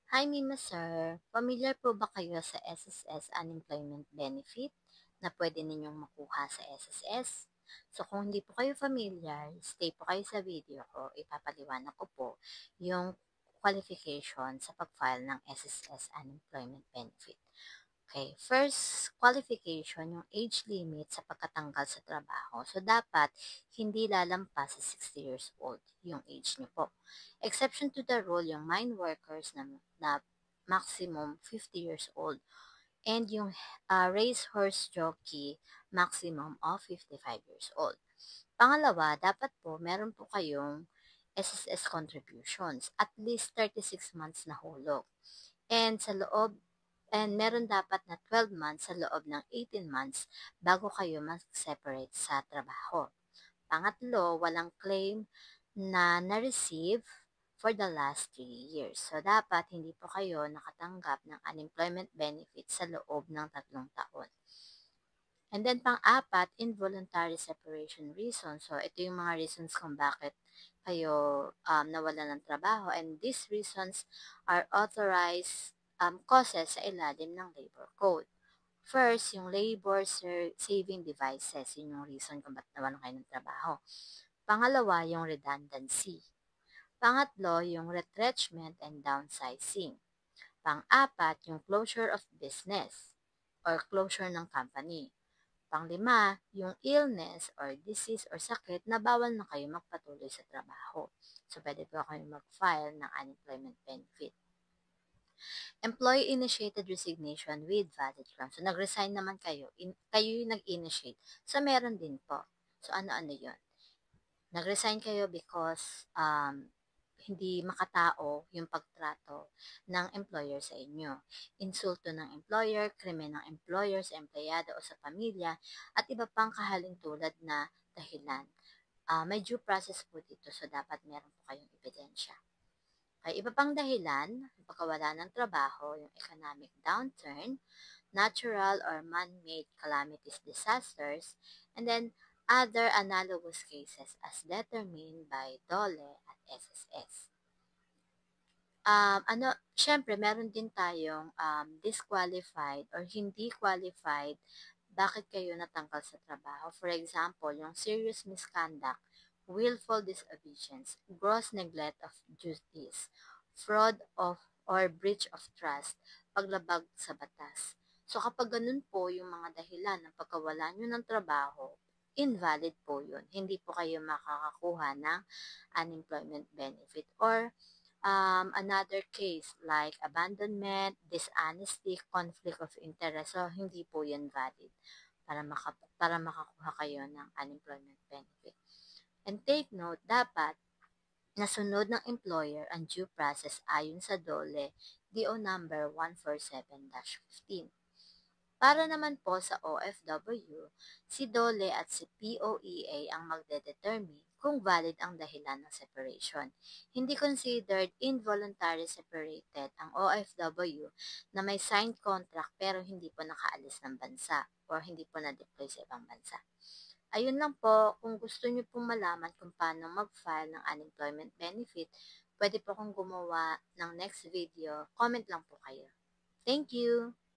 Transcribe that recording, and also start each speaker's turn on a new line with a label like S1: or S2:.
S1: Hi, Mima Sir. Familiar po ba kayo sa SSS Unemployment Benefit na pwede ninyong makuha sa SSS? So, kung hindi po kayo familiar, stay po kayo sa video ko. Ipapaliwanag ko po yung qualification sa pag-file ng SSS Unemployment Benefit. Okay, first qualification, yung age limit sa pagkatanggal sa trabaho. So, dapat hindi lalampas sa 60 years old yung age niyo po. Exception to the rule, yung mine workers na maximum 50 years old and yung race horse jockey maximum of 55 years old. Pangalawa, dapat po meron po kayong SSS contributions, at least 36 months na hulog. And sa loob And meron dapat na 12 months sa loob ng 18 months bago kayo mag-separate sa trabaho. Pangatlo, walang claim na na-receive for the last 3 years. So, dapat hindi po kayo nakatanggap ng unemployment benefit sa loob ng 3 taon. And then, pang-apat, involuntary separation reason. So, ito yung mga reasons kung bakit kayo nawala ng trabaho. And these reasons are authorized causes sa ilalim ng labor code. First, yung labor saving devices. Yun yung reason kung bakit nawalan kayo ng trabaho. Pangalawa, yung redundancy. Pangatlo, yung retrenchment and downsizing. Pang-apat, yung closure of business or closure ng company. Panglima, yung illness or disease or sakit na bawal na kayo magpatuloy sa trabaho. So, pwede po kayo mag-file ng unemployment benefit. Employee-initiated resignation with valid grounds. So, nag-resign naman kayo. Kayo yung nag-initiate. So, meron din po. So, ano-ano yun? Nag-resign kayo because hindi makatao yung pagtrato ng employer sa inyo. Insulto ng employer, krimen ng employer sa empleyado o sa pamilya, at iba pang kahalintulad na dahilan. May due process po dito, so dapat meron po kayong ebidensya. Ay iba pang dahilan, pagkawala ng trabaho, yung economic downturn, natural or man-made calamities, disasters, and then other analogous cases as determined by DOLE at SSS. Syempre, meron din tayong disqualified or hindi qualified bakit kayo natanggal sa trabaho. For example, yung serious misconduct, willful disobedience, gross neglect of duties, fraud of or breach of trust, paglabag sa batas. So kapag ganun po yung mga dahilan ng pagkawala nyo ng trabaho, invalid po yun. Hindi po kayo makakakuha ng unemployment benefit. Or another case like abandonment, dishonesty, conflict of interest. So, hindi po yan valid para makakuha kayo ng unemployment benefit. And take note, dapat nasunod ng employer ang due process ayon sa DOLE, DO number 147-15. Para naman po sa OFW, si DOLE at si POEA ang magdedetermine kung valid ang dahilan ng separation. Hindi considered involuntary separated ang OFW na may signed contract pero hindi po nakaalis ng bansa or hindi po na-deploy sa ibang bansa. Ayun lang po, kung gusto niyo pong malaman kung paano mag-file ng unemployment benefit, pwede po kong gumawa ng next video. Comment lang po kayo. Thank you!